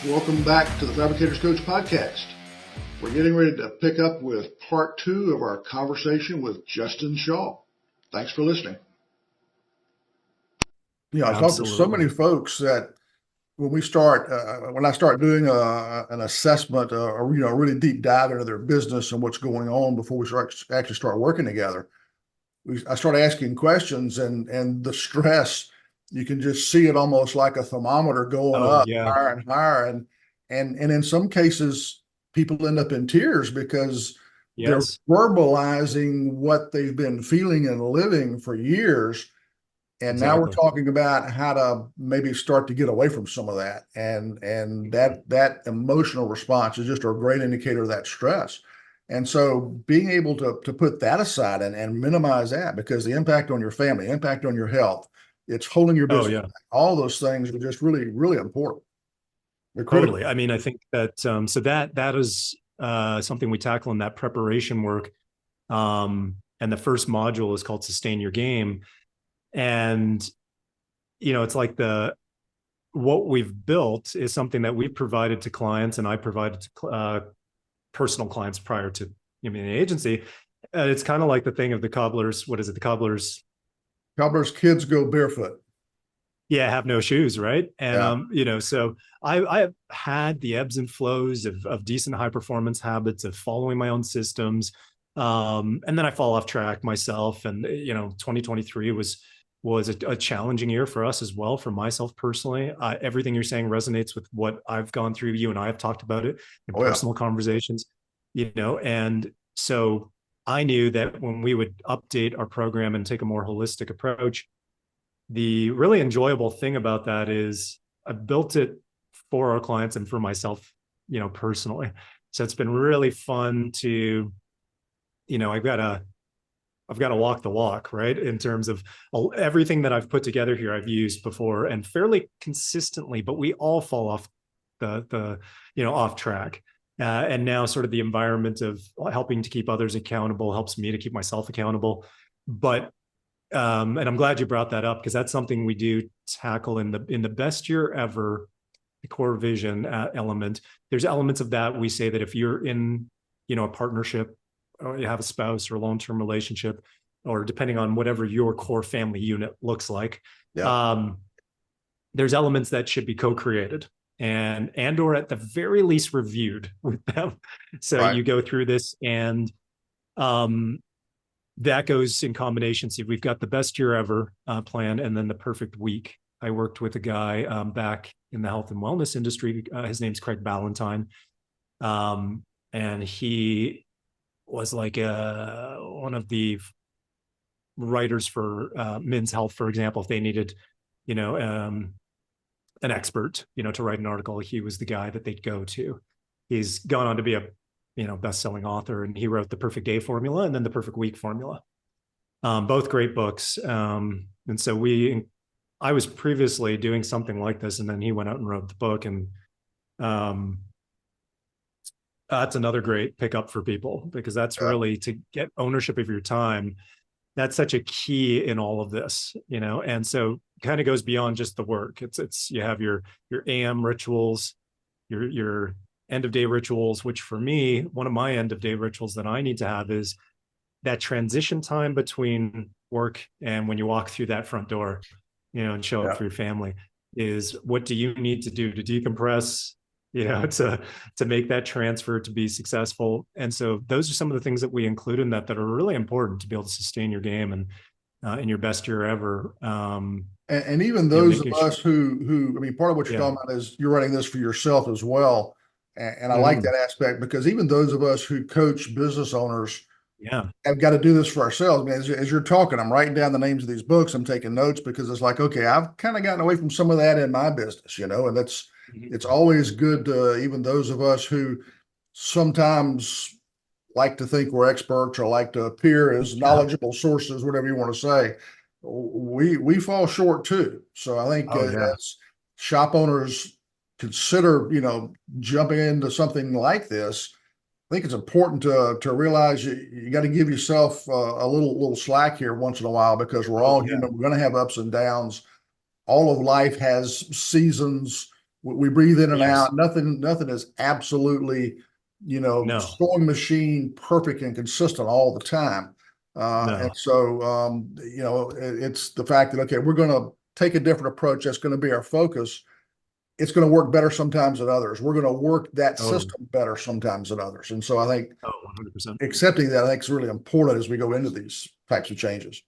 Welcome back to the Fabricators Coach podcast. We're getting ready to pick up with part 2 of our conversation with Justin Shaw. Thanks for listening. I talk to so many folks that when I start doing an assessment, or a really deep dive into their business and what's going on before we actually start working together, I start asking questions, and the stress, you can just see it almost like a thermometer going up higher and higher. And in some cases, people end up in tears because they're verbalizing what they've been feeling and living for years. And now we're talking about how to maybe start to get away from some of that. And that emotional response is just a great indicator of that stress. And so being able to put that aside and minimize that, because the impact on your family, impact on your health, it's holding your business. All those things are just really, really important. Totally. I mean, I think that so that is something we tackle in that preparation work. And the first module is called Sustain Your Game. And, it's like what we've built is something that we've provided to clients, and I provided to personal clients prior to the agency. It's kind of like the thing of the cobbler's, what is it? The cobbler's kids go barefoot. Yeah, have no shoes, right? And so I've had the ebbs and flows of decent high performance habits, of following my own systems. And then I fall off track myself. And 2023 was a challenging year for us as well, for myself personally. Everything you're saying resonates with what I've gone through. You and I have talked about it in personal conversations, and so I knew that when we would update our program and take a more holistic approach, the really enjoyable thing about that is I built it for our clients and for myself, personally. So it's been really fun to, I've got to walk the walk, right? In terms of everything that I've put together here, I've used before and fairly consistently, but we all fall off off track. And now sort of the environment of helping to keep others accountable helps me to keep myself accountable. But and I'm glad you brought that up, because that's something we do tackle in the best year ever, the core vision element. There's elements of that. We say that if you're in, a partnership, or you have a spouse or a long-term relationship, or depending on whatever your core family unit looks like, there's elements that should be co-created and or at the very least reviewed with them. So you go through this, and that goes in combination. See, we've got the best year ever plan, and then the perfect week. I worked with a guy back in the health and wellness industry. His name's Craig Ballantyne. And he was like one of the writers for Men's Health, for example. If they needed, an expert, to write an article, he was the guy that they'd go to. He's gone on to be a best-selling author, and he wrote The Perfect Day Formula and then The Perfect Week Formula. Both great books. And so I was previously doing something like this, and then he went out and wrote the book. And that's another great pickup for people, because that's really to get ownership of your time. That's such a key in all of this, and so kind of goes beyond just the work. It's you have your AM rituals, your end of day rituals, which for me, one of my end of day rituals that I need to have is that transition time between work and when you walk through that front door, and show up for your family, is what do you need to do to decompress, to make that transfer to be successful. And so those are some of the things that we include in that are really important to be able to sustain your game and in your best year ever. And even those of us who, part of what you're talking about is you're writing this for yourself as well. And I like that aspect, because even those of us who coach business owners have got to do this for ourselves. As you're talking, I'm writing down the names of these books. I'm taking notes, because it's like, okay, I've kind of gotten away from some of that in my business, and that's, it's always good to, even those of us who sometimes like to think we're experts or like to appear as knowledgeable sources, whatever you want to say, we fall short too. So I think as shop owners consider, jumping into something like this, I think it's important to realize you got to give yourself a little slack here once in a while, because we're all human. We're going to have ups and downs. All of life has seasons. We breathe in and Yes. out. Nothing is absolutely, No. sewing machine perfect and consistent all the time. And No. so, it's the fact that, okay, we're going to take a different approach. That's going to be our focus. It's going to work better sometimes than others. We're going to work that Oh. system better sometimes than others. And so I think Oh, 100%. accepting that, I think, is really important as we go into these types of changes.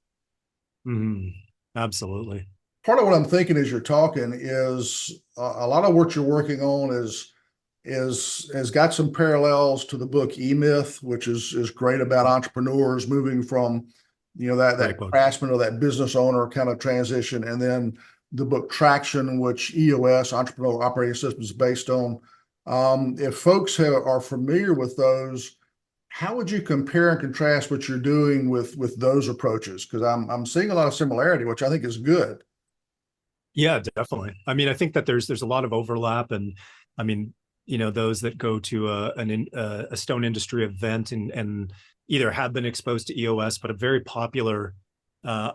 Mm, absolutely. Part of what I'm thinking as you're talking is a lot of what you're working on is has got some parallels to the book E-Myth, which is great about entrepreneurs moving from that Great book. craftsman or that business owner kind of transition, and then the book Traction, which EOS, Entrepreneurial Operating System, is based on. If folks are familiar with those, how would you compare and contrast what you're doing with those approaches? Because I'm seeing a lot of similarity, which I think is good. Yeah, definitely. I mean, I think that there's a lot of overlap, and I mean, those that go to a stone industry event and either have been exposed to EOS, but a very popular, uh,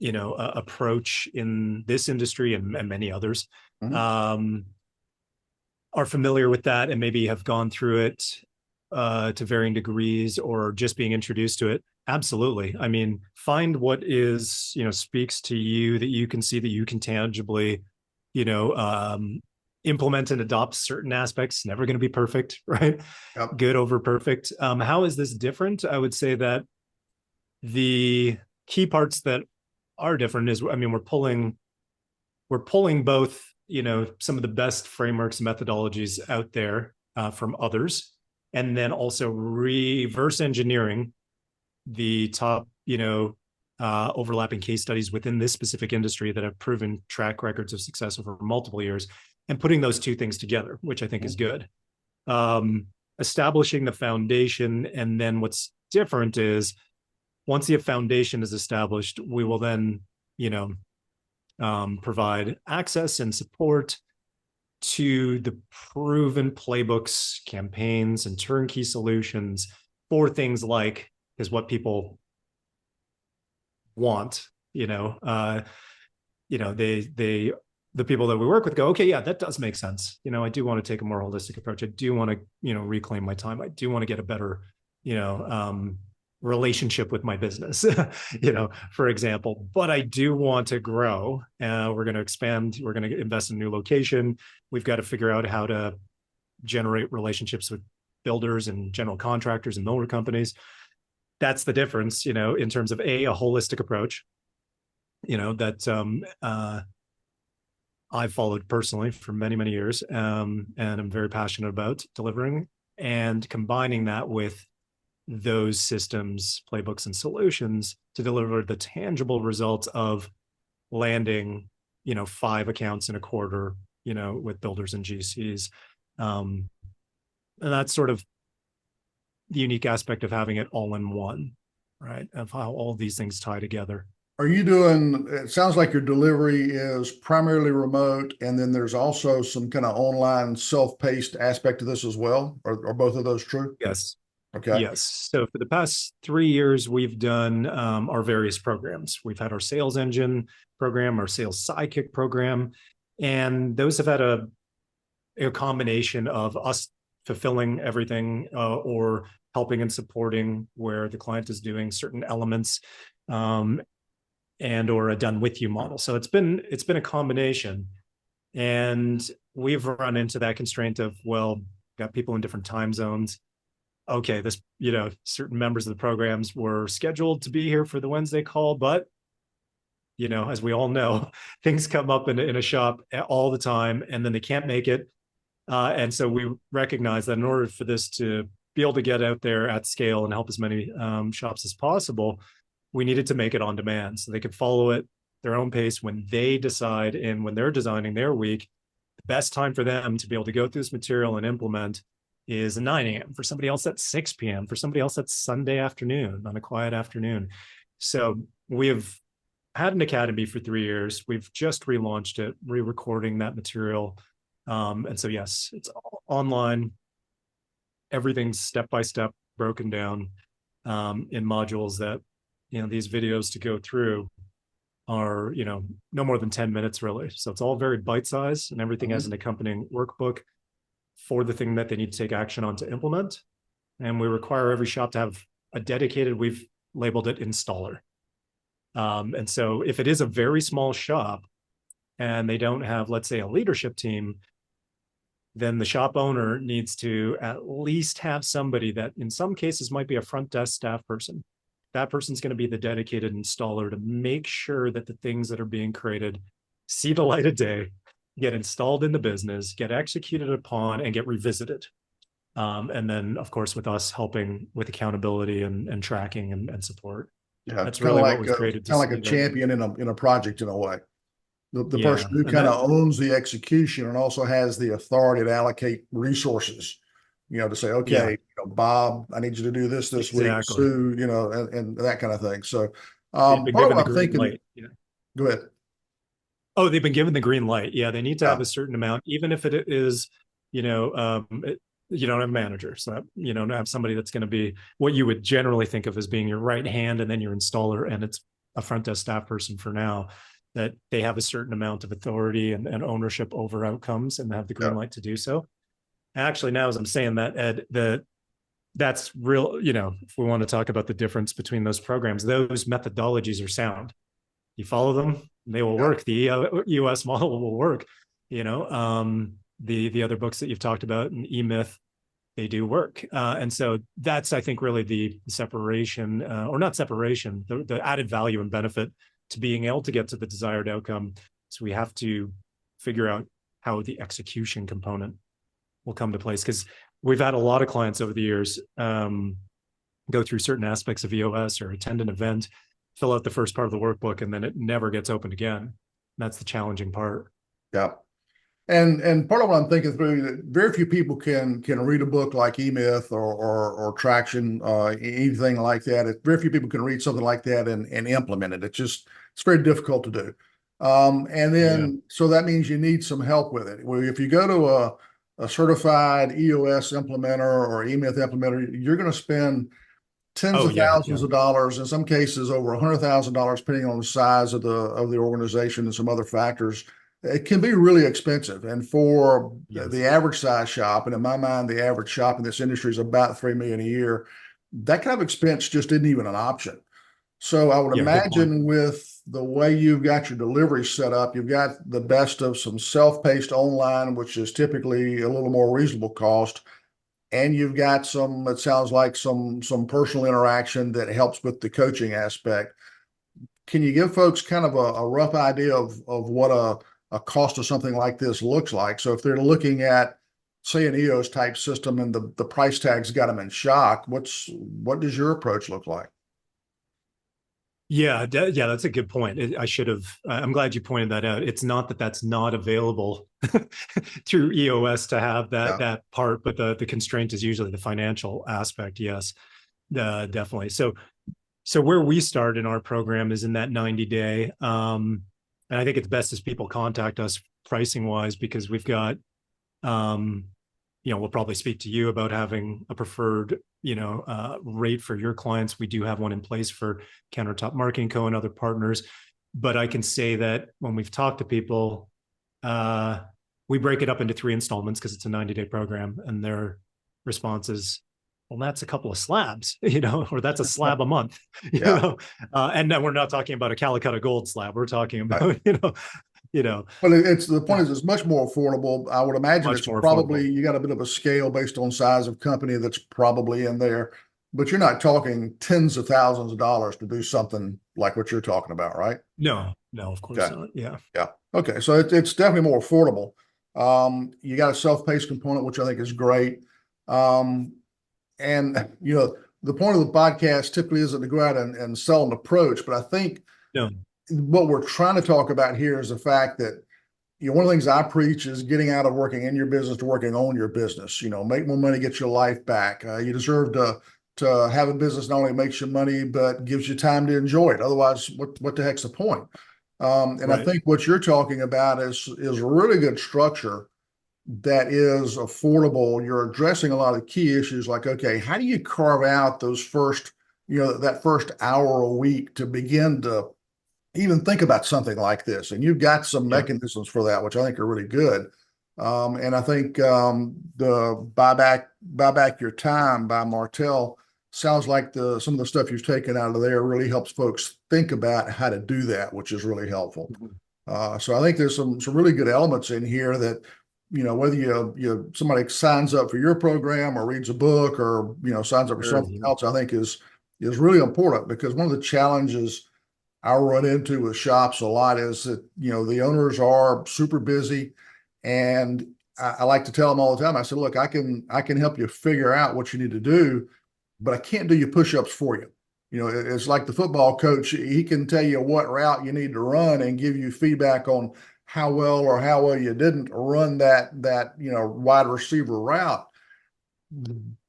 approach in this industry and many others, Mhm. um, are familiar with that and maybe have gone through it to varying degrees or just being introduced to it. Absolutely. I mean, find what is, speaks to you, that you can see, that you can tangibly, you know, um, implement and adopt certain aspects. Never going to be perfect, right? Yep. Good over perfect. How is this different? I would say that the key parts that are different is, I mean, we're pulling both, some of the best frameworks and methodologies out there from others, and then also reverse engineering the top, overlapping case studies within this specific industry that have proven track records of success over multiple years, and putting those two things together, which I think is good. Um, Establishing the foundation, and then what's different is once the foundation is established, we will then, you know, provide access and support to the proven playbooks, campaigns, and turnkey solutions for things like is what people want. They the people that we work with go, okay, yeah, that does make sense. I do want to take a more holistic approach. I do want to, reclaim my time. I do want to get a better, you know, um, relationship with my business, for example. But I do want to grow. We're going to expand. We're going to invest in a new location. We've got to figure out how to generate relationships with builders and general contractors and millwork companies. That's the difference, in terms of a holistic approach, that I've followed personally for many, many years, and I'm very passionate about delivering, and combining that with those systems, playbooks, and solutions to deliver the tangible results of landing, 5 accounts in a quarter, with builders and GCs. And that's sort of the unique aspect of having it all in one, right? Of how all these things tie together. Are you doing, it sounds like your delivery is primarily remote, and then there's also some kind of online self-paced aspect to this as well? Are both of those true? Yes. Okay. Yes. So for the past 3 years, we've done our various programs. We've had our sales engine program, our sales sidekick program, and those have had a combination of us fulfilling everything or helping and supporting where the client is doing certain elements, and or a done with you model. So it's been a combination, and we've run into that constraint of, well, got people in different time zones. Okay, this, certain members of the programs were scheduled to be here for the Wednesday call, but as we all know, things come up in a shop all the time, and then they can't make it. And so we recognize that in order for this to be able to get out there at scale and help as many shops as possible, we needed to make it on demand so they could follow it their own pace when they decide, and when they're designing their week, the best time for them to be able to go through this material and implement is 9 a.m. For somebody else, that's 6 p.m. For somebody else, that's Sunday afternoon on a quiet afternoon. So we have had an academy for 3 years. We've just relaunched it, re-recording that material. And so, yes, it's online. Everything's step by step broken down in modules that, these videos to go through. are, no more than 10 minutes really. So it's all very bite-sized, and everything has an accompanying workbook for the thing that they need to take action on to implement. And we require every shop to have a dedicated, we've labeled it installer. And so if it is a very small shop and they don't have, let's say, a leadership team, then the shop owner needs to at least have somebody that in some cases might be a front desk staff person. That person's going to be the dedicated installer to make sure that the things that are being created see the light of day, get installed in the business, get executed upon, and get revisited. And then, of course, with us helping with accountability and tracking and support. Yeah, that's really what we've created. Kind of like a champion in a project in a way. The person who kind of owns the execution and also has the authority to allocate resources, to say, okay, Bob, I need you to do this week, Sue, and that kind of thing. So part of what I'm thinking, go ahead. Oh, they've been given the green light. Yeah, they need to have a certain amount, even if it is, you don't have a manager. So that, don't have somebody that's going to be what you would generally think of as being your right hand and then your installer, and it's a front desk staff person for now, that they have a certain amount of authority and ownership over outcomes and have the green light to do so. Actually, now as I'm saying that, Ed, that's real, if we want to talk about the difference between those programs, those methodologies are sound. You follow them, they will work. The US model will work. The other books that you've talked about and E-Myth, they do work. And so that's, I think, really the separation, or not separation, the added value and benefit to being able to get to the desired outcome. So we have to figure out how the execution component will come to place, because we've had a lot of clients over the years go through certain aspects of EOS or attend an event, fill out the first part of the workbook, and then it never gets opened again. That's the challenging part. Yeah. And part of what I'm thinking through, that very few people can read a book like E-Myth or Traction, anything like that. Very few people can read something like that and implement it. It's very difficult to do. And then, so that means you need some help with it. If you go to a certified EOS implementer or E-Myth implementer, you're going to spend tens of thousands of dollars, in some cases over $100,000, depending on the size of the organization and some other factors. It can be really expensive. And for the average size shop, and in my mind, the average shop in this industry is about $3 million a year, that kind of expense just isn't even an option. So I would imagine with the way you've got your delivery set up, you've got the best of some self-paced online, which is typically a little more reasonable cost. And you've got some, it sounds like some personal interaction that helps with the coaching aspect. Can you give folks kind of a rough idea of what a cost of something like this looks like? So if they're looking at, say, an EOS type system and the price tag's got them in shock, what does your approach look like? Yeah, that's a good point. I'm glad you pointed that out. It's not that that's not available through EOS to have that part, but the constraint is usually the financial aspect. Yes, definitely. So where we start in our program is in that 90-day. And I think it's best as people contact us pricing wise, because we've got, we'll probably speak to you about having a preferred, rate for your clients. We do have one in place for Countertop Marketing Co. and other partners. But I can say that when we've talked to people, we break it up into 3 installments because it's a 90-day program, and their response is, well, that's a couple of slabs, or that's a slab a month, and then we're not talking about a Calicut Gold slab. We're talking about, Well, the point is, it's much more affordable. I would imagine it's probably affordable. You got a bit of a scale based on size of company that's probably in there, but you're not talking tens of thousands of dollars to do something like what you're talking about, right? No, of course not. Yeah. Okay. So it's definitely more affordable. You got a self-paced component, which I think is great. And the point of the podcast typically isn't to go out and sell an approach, but I think what we're trying to talk about here is the fact that, one of the things I preach is getting out of working in your business to working on your business. Make more money, get your life back. You deserve to have a business not only makes you money, but gives you time to enjoy it. Otherwise, what the heck's the point? And I think what you're talking about is a really good structure that is affordable. You're addressing a lot of key issues like, okay, how do you carve out those first, that first hour a week to begin to even think about something like this. And you've got some Yeah. mechanisms for that, which I think are really good. And I think the buy back your time by Martell sounds like some of the stuff you've taken out of there really helps folks think about how to do that, which is really helpful. So I think there's some really good elements in here that, whether somebody signs up for your program or reads a book or, signs up for Sure. something else, I think is really important, because one of the challenges I run into with shops a lot is that, the owners are super busy. And I like to tell them all the time, I said, look, I can help you figure out what you need to do, but I can't do your push-ups for you. It's like the football coach. He can tell you what route you need to run and give you feedback on how well or how well you didn't run that wide receiver route,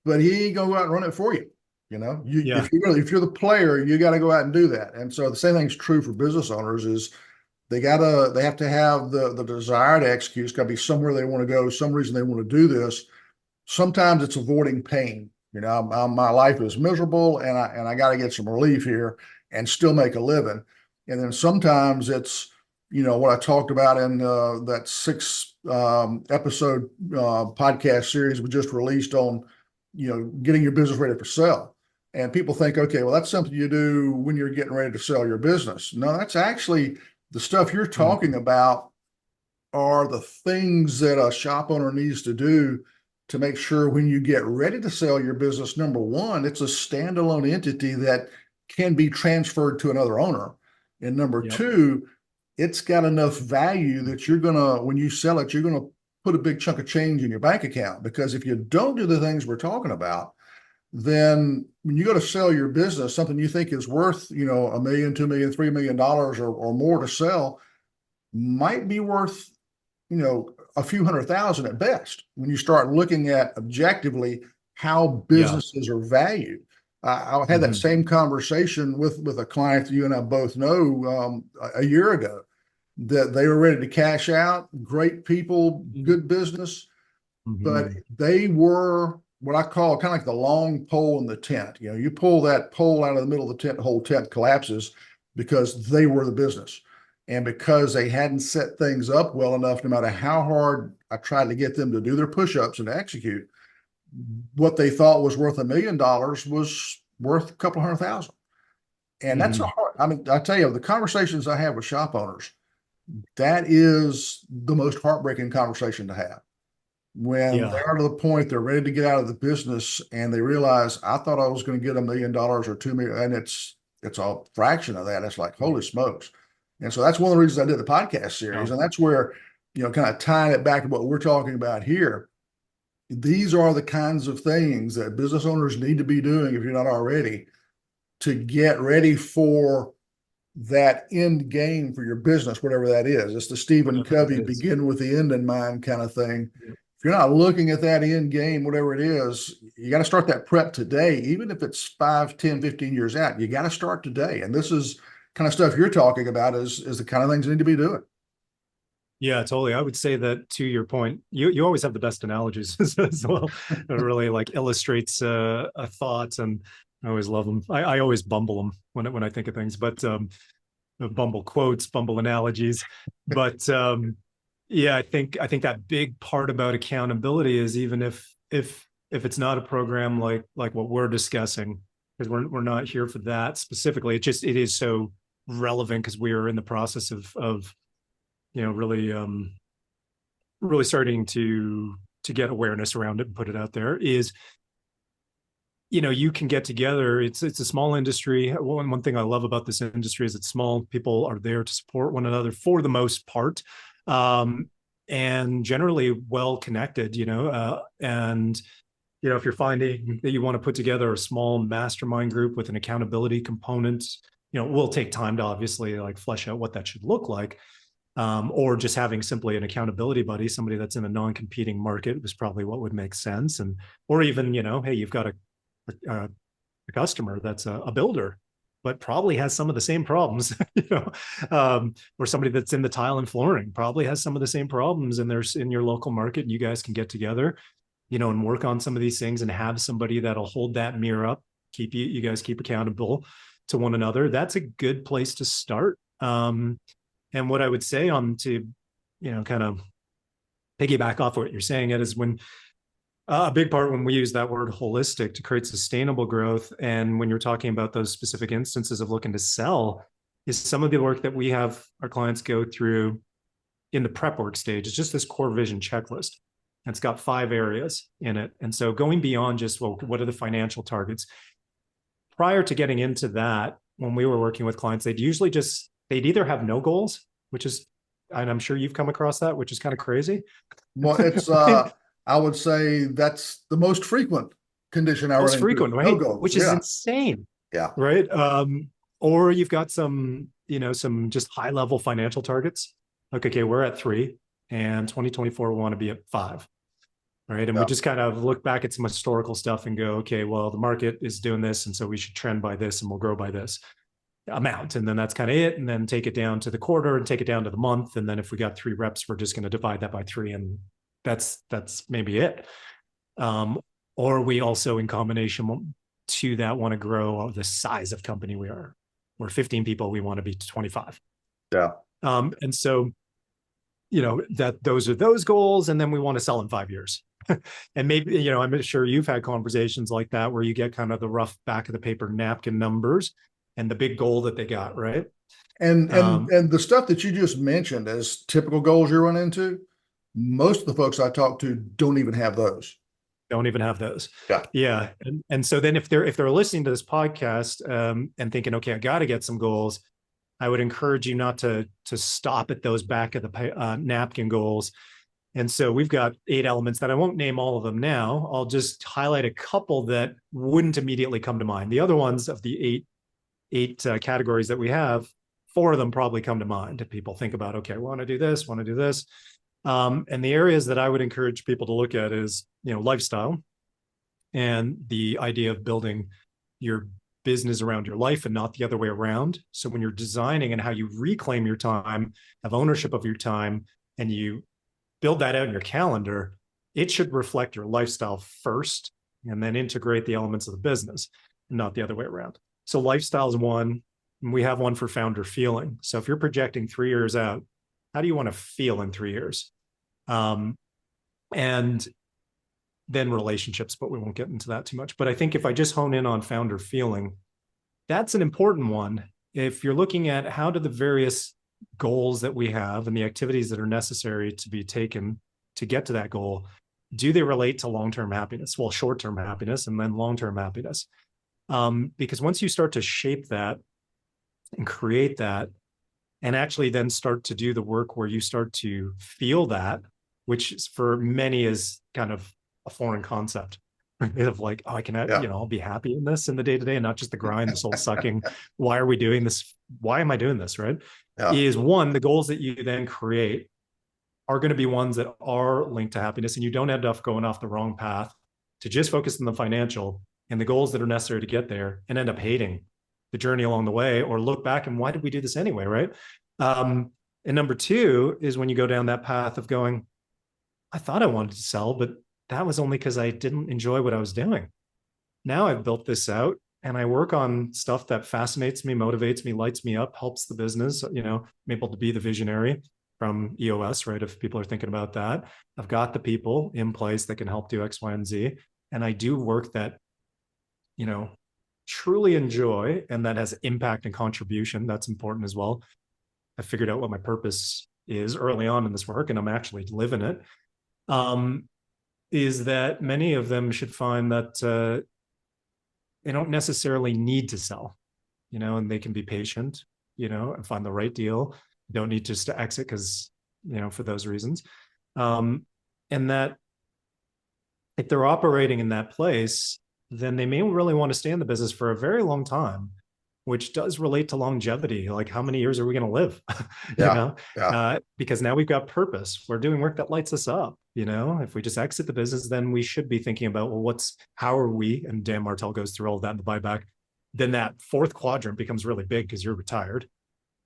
but he ain't gonna go out and run it for you. Yeah. If you're the player, you got to go out and do that. And so the same thing's true for business owners. Is they have to have the desire to execute. It's got to be somewhere they want to go, some reason they want to do this. Sometimes it's avoiding pain. My life is miserable, and I got to get some relief here and still make a living. And then sometimes it's what I talked about in that 6 episode podcast series we just released on getting your business ready for sale. And people think, okay, well, that's something you do when you're getting ready to sell your business. No, that's actually the stuff you're talking about are the things that a shop owner needs to do to make sure when you get ready to sell your business, number one, it's a standalone entity that can be transferred to another owner. And number two, it's got enough value that when you sell it, you're gonna put a big chunk of change in your bank account. Because if you don't do the things we're talking about, then when you go to sell your business, something you think is worth, $1 million, $2 million, $3 million or more to sell might be worth, a few $100,000 at best when you start looking at objectively how businesses are valued. I had that same conversation with a client that you and I both know a year ago, that they were ready to cash out, great people, good business, but they were what I call kind of like the long pole in the tent. You pull that pole out of the middle of the tent, the whole tent collapses, because they were the business. And because they hadn't set things up well enough, no matter how hard I tried to get them to do their push-ups and to execute, what they thought was worth $1 million was worth a couple $100,000. And that's I tell you, the conversations I have with shop owners, that is the most heartbreaking conversation to have. When they're to the point they're ready to get out of the business and they realize, I thought I was going to get $1 million or $2 million, and it's a fraction of that. It's like, holy smokes. And so that's one of the reasons I did the podcast series. And that's where, kind of tying it back to what we're talking about here, these are the kinds of things that business owners need to be doing, if you're not already, to get ready for that end game for your business, whatever that is. It's the Stephen Covey begin with the end in mind kind of thing. If you're not looking at that end game, whatever it is, you got to start that prep today. Even if it's 5, 10, 15 years out, you got to start today. And this is kind of stuff you're talking about is the kind of things you need to be doing. Yeah, totally. I would say that, to your point, you always have the best analogies as well. It really like illustrates a thought, and I always love them. I always bumble them when I think of things, but bumble quotes, bumble analogies. But yeah, I think that big part about accountability is, even if it's not a program like what we're discussing, because we're not here for that specifically. It is so relevant because we are in the process of really starting to get awareness around it and put it out there. Is you can get together. It's a small industry. One thing I love about this industry is it's small. People are there to support one another for the most part, and generally well connected. And if you're finding that you want to put together a small mastermind group with an accountability component, we'll take time to obviously like flesh out what that should look like. Or just having simply an accountability buddy, somebody that's in a non-competing market, was probably what would make sense. Or even, hey, you've got a customer that's a builder, but probably has some of the same problems, or somebody that's in the tile and flooring probably has some of the same problems, and there's in your local market, and you guys can get together, and work on some of these things, and have somebody that'll hold that mirror up, you guys keep accountable to one another. That's a good place to start. And what I would say on to, kind of piggyback off what you're saying, Ed, is when a big part when we use that word holistic to create sustainable growth. And when you're talking about those specific instances of looking to sell, is some of the work that we have our clients go through in the prep work stage. It's just this core vision checklist. And it's got 5 areas in it. And so going beyond just, well, what are the financial targets? Prior to getting into that, when we were working with clients, they'd either have no goals, which is, and I'm sure you've come across that, which is kind of crazy. Well, it's, I would say that's the most frequent condition. Most frequent, right? No goals. Which is insane. Yeah. Right. Or you've got some just high level financial targets. Like, okay, we're at 3 and 2024, we want to be at 5. Right. And we just kind of look back at some historical stuff and go, okay, well, the market is doing this. And so we should trend by this and we'll grow by this amount. And then that's kind of it. And then take it down to the quarter and take it down to the month. And then if we got 3 reps, we're just going to divide that by 3. And that's maybe it. Or we also, in combination to that, want to grow the size of company we are. We're 15 people, we want to be 25. Yeah. And so, that those are those goals. And then we want to sell in 5 years. And maybe, I'm sure you've had conversations like that where you get kind of the rough back of the paper napkin numbers and the big goal that they got, right? And the stuff that you just mentioned as typical goals you run into, most of the folks I talk to don't even have those. Don't even have those. Yeah. Yeah. And so then if they're listening to this podcast and thinking, okay, I got to get some goals, I would encourage you not to stop at those back of the napkin goals. And so we've got 8 elements that I won't name all of them now. I'll just highlight a couple that wouldn't immediately come to mind. The other ones of the eight categories that we have, 4 of them probably come to mind. If people think about, okay, I want to do this. And the areas that I would encourage people to look at is, lifestyle and the idea of building your business around your life and not the other way around. So when you're designing and how you reclaim your time, have ownership of your time, and you build that out in your calendar, it should reflect your lifestyle first and then integrate the elements of the business, not the other way around. So lifestyle is one. And we have one for founder feeling. So if you're projecting 3 years out, how do you want to feel in 3 years? And then relationships, but we won't get into that too much. But I think if I just hone in on founder feeling, that's an important one. If you're looking at how do the various goals that we have and the activities that are necessary to be taken to get to that goal, do they relate to long-term happiness? Well, short-term happiness and then long-term happiness. Because once you start to shape that and create that, and actually then start to do the work where you start to feel that, which for many is kind of a foreign concept, right? Of like, oh, I can, I'll be happy in this in the day-to-day and not just the grind, the soul sucking. Why are we doing this? Why am I doing this, right? Yeah. Is one, the goals that you then create are going to be ones that are linked to happiness, and you don't end up going off the wrong path to just focus on the financial and the goals that are necessary to get there and end up hating the journey along the way, or look back and why did we do this anyway, right? And number 2 is when you go down that path of going, I thought I wanted to sell, but that was only because I didn't enjoy what I was doing. Now I've built this out and I work on stuff that fascinates me, motivates me, lights me up, helps the business. I'm able to be the visionary from EOS, right? If people are thinking about that, I've got the people in place that can help do X, Y, and Z. And I do work that, truly enjoy and that has impact and contribution. That's important as well. I figured out what my purpose is early on in this work, and I'm actually living it. Is that many of them should find that they don't necessarily need to sell, and they can be patient, and find the right deal. Don't need just to exit because, for those reasons. And that if they're operating in that place, then they may really want to stay in the business for a very long time, which does relate to longevity. Like, how many years are we going to live? Because now we've got purpose. We're doing work that lights us up. If we just exit the business, then we should be thinking about, well, how are we? And Dan Martell goes through all of that in the buyback. Then that 4th quadrant becomes really big because you're retired,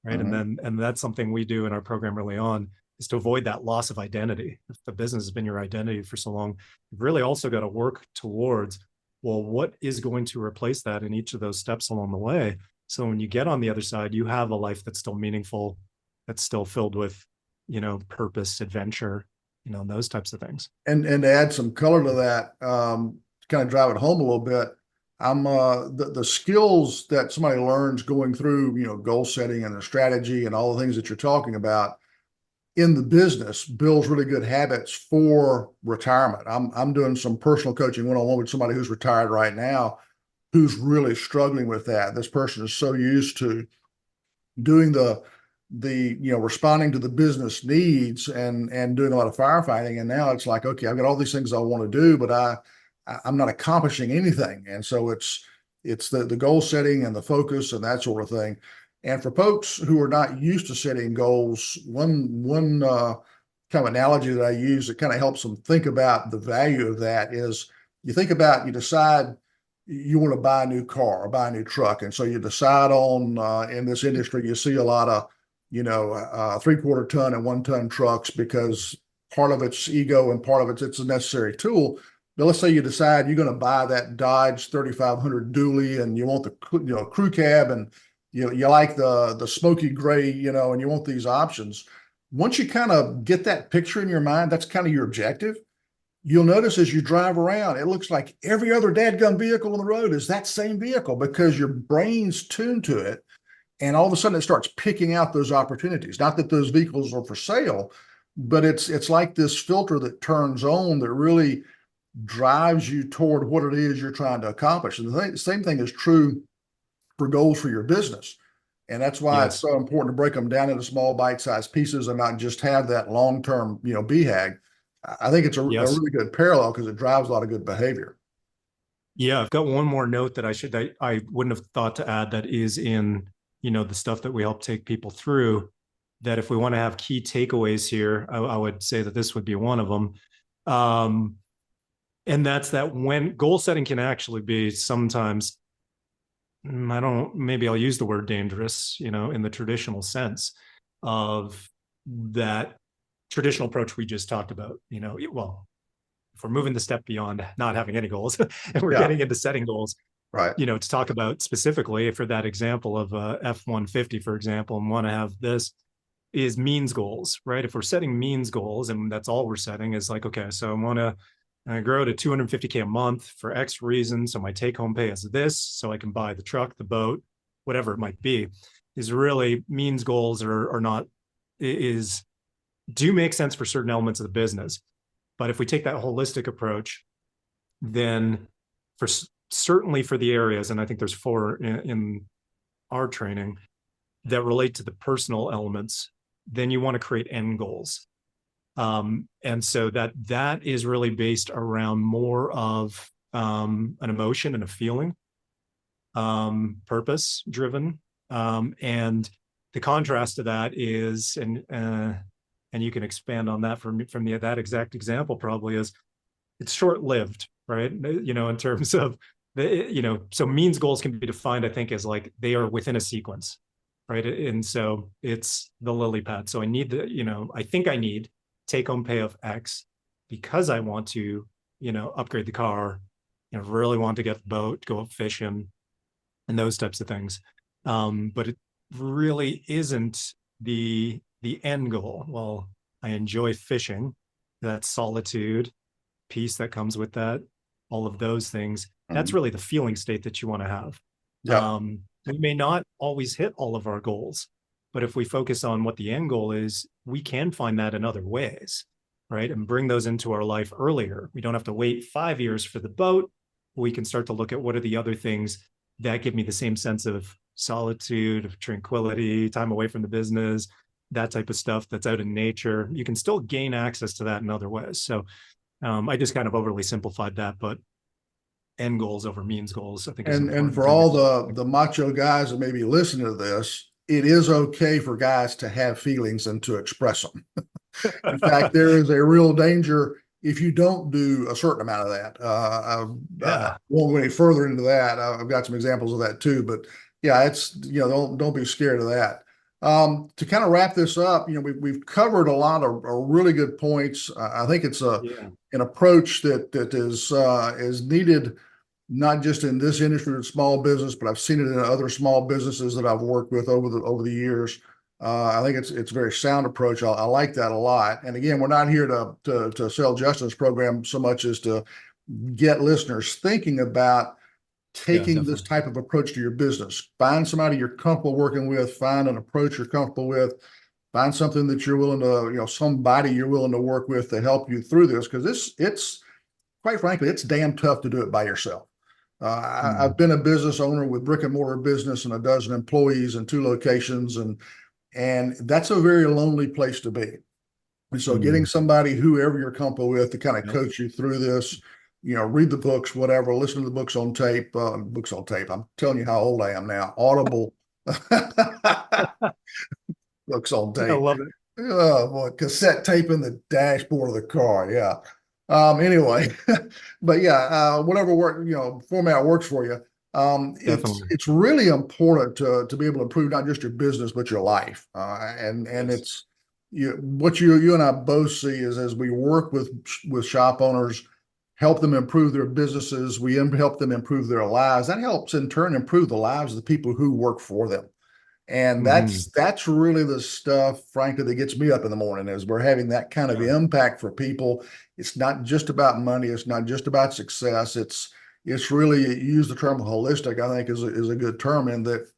right? Mm-hmm. And that's something we do in our program early on, is to avoid that loss of identity. If the business has been your identity for so long, you've really also got to work towards, well, what is going to replace that in each of those steps along the way? So when you get on the other side, you have a life that's still meaningful, that's still filled with, purpose, adventure, those types of things. And to add some color to that, to kind of drive it home a little bit, I'm the skills that somebody learns going through, goal setting and the strategy and all the things that you're talking about in the business builds really good habits for retirement. I'm doing some personal coaching one-on-one with somebody who's retired right now, who's really struggling with that. This person is so used to doing responding to the business needs and doing a lot of firefighting, and now it's like, okay, I've got all these things I want to do, but I'm not accomplishing anything. And so it's the goal setting and the focus and that sort of thing. And for folks who are not used to setting goals, one kind of analogy that I use that kind of helps them think about the value of that is, you decide you want to buy a new car or buy a new truck. And so you decide on, in this industry, you see a lot of, 3/4 ton and 1 ton trucks, because part of it's ego and part of it's a necessary tool. But let's say you decide you're going to buy that Dodge 3500 dually, and you want the crew cab, and you like the smoky gray, and you want these options. Once you kind of get that picture in your mind, that's kind of your objective. You'll notice as you drive around, it looks like every other dadgum vehicle on the road is that same vehicle, because your brain's tuned to it. And all of a sudden it starts picking out those opportunities. Not that those vehicles are for sale, but it's like this filter that turns on that really drives you toward what it is you're trying to accomplish. And the same thing is true for goals for your business. And that's why it's so important to break them down into small bite-sized pieces and not just have that long-term, BHAG. I think it's a really good parallel, because it drives a lot of good behavior. Yeah, I've got one more note that I wouldn't have thought to add, that is in, the stuff that we help take people through, that if we want to have key takeaways here, I would say that this would be one of them. And that's that when goal setting can actually be sometimes, maybe I'll use the word dangerous, in the traditional sense of that traditional approach we just talked about. Well, if we're moving the step beyond not having any goals and we're getting into setting goals, right? To talk about specifically for that example of F-150, for example, and want to have this is means goals, right? If we're setting means goals and that's all we're setting, is like, okay, so I want to grow to 250K a month for X reason. So my take home pay is this, so I can buy the truck, the boat, whatever it might be. Is really means goals are not, do make sense for certain elements of the business. But if we take that holistic approach, then certainly for the areas, and I think there's 4 in our training that relate to the personal elements, then you want to create end goals. And so that is really based around more of an emotion and a feeling, purpose driven. And the contrast to that is, and you can expand on that from that exact example, probably, is it's short-lived, right? In terms of so means goals can be defined, I think, as like they are within a sequence, right? And so it's the lily pad. So I need I think I need take home pay of X because I want to, upgrade the car, really want to get the boat, go up fishing, and those types of things. But it really isn't the end goal. Well, I enjoy fishing, that solitude, peace that comes with that, all of those things. That's really the feeling state that you want to have. We may not always hit all of our goals, but if we focus on what the end goal is, we can find that in other ways, right? And bring those into our life earlier. We don't have to wait 5 years for the boat. We can start to look at what are the other things that give me the same sense of solitude, of tranquility, time away from the business, that type of stuff that's out in nature. You can still gain access to that in other ways. So I just kind of overly simplified that, but end goals over means goals, I think. And for all the macho guys that may be listening to this, it is okay for guys to have feelings and to express them. In fact, there is a real danger if you don't do a certain amount of that. I won't go any further into that. I've got some examples of that too, but yeah, it's, don't be scared of that. To kind of wrap this up, we've covered a lot of really good points. I think it's an approach that is needed not just in this industry or small business, but I've seen it in other small businesses that I've worked with over the years. I think it's a very sound approach. I like that a lot. And again, we're not here to sell Justin's program so much as to get listeners thinking about taking this type of approach to your business. Find somebody you're comfortable working with, find an approach you're comfortable with, find something that you're willing to, somebody you're willing to work with to help you through this. Because it's quite frankly, it's damn tough to do it by yourself. I've been a business owner with brick and mortar business and a dozen employees in 2 locations, and that's a very lonely place to be. And so getting somebody, whoever you're comfortable with, to kind of coach you through this, read the books, whatever, listen to the books on tape, I'm telling you how old I am now. Audible books on tape. I love it. Oh boy, cassette tape in the dashboard of the car. Yeah. Anyway, but yeah, whatever format works for you. It's really important to be able to improve not just your business, but your life. And it's what you and I both see is, as we work with shop owners, help them improve their businesses, we help them improve their lives. That helps in turn improve the lives of the people who work for them. And that's really the stuff, frankly, that gets me up in the morning, is we're having that kind of impact for people. It's not just about money. It's not just about success. It's really, you use the term holistic, I think is a good term, in that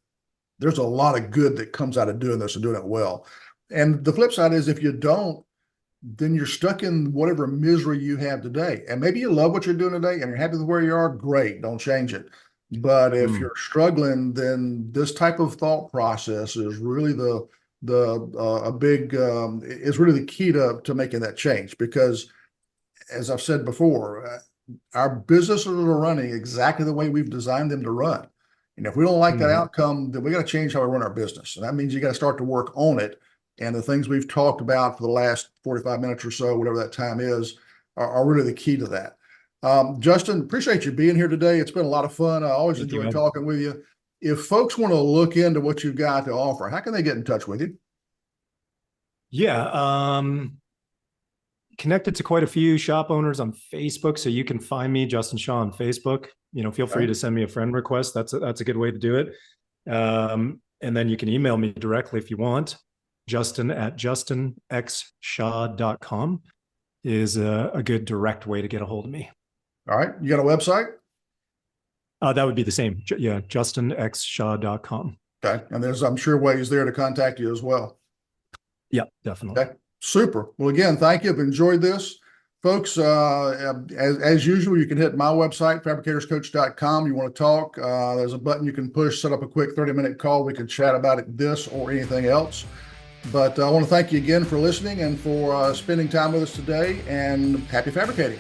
there's a lot of good that comes out of doing this and doing it well. And the flip side is, if you don't, then you're stuck in whatever misery you have today. And maybe you love what you're doing today and you're happy with where you are. Great. Don't change it. But if you're struggling, then this type of thought process is really is really the key to making that change. Because as I've said before, our businesses are running exactly the way we've designed them to run. And if we don't like that outcome, then we got to change how we run our business. And that means you got to start to work on it. And the things we've talked about for the last 45 minutes or so, whatever that time is, are really the key to that. Justin, appreciate you being here today. It's been a lot of fun. I always enjoy talking with you. If folks want to look into what you've got to offer, how can they get in touch with you? Yeah. Connected to quite a few shop owners on Facebook. So you can find me, Justin Shaw, on Facebook. Feel free to send me a friend request. That's a good way to do it. And then you can email me directly if you want. Justin at justinxshaw.com is a good direct way to get a hold of me. All right. You got a website? That would be the same. Yeah, justinxshaw.com. Okay. And there's, I'm sure, ways there to contact you as well. Yeah, definitely. Okay. Super. Well, again, thank you. I've enjoyed this. Folks, as usual, you can hit my website, fabricatorscoach.com. You want to talk, there's a button you can push, set up a quick 30-minute call. We can chat about this or anything else. But I want to thank you again for listening and for spending time with us today, and happy fabricating.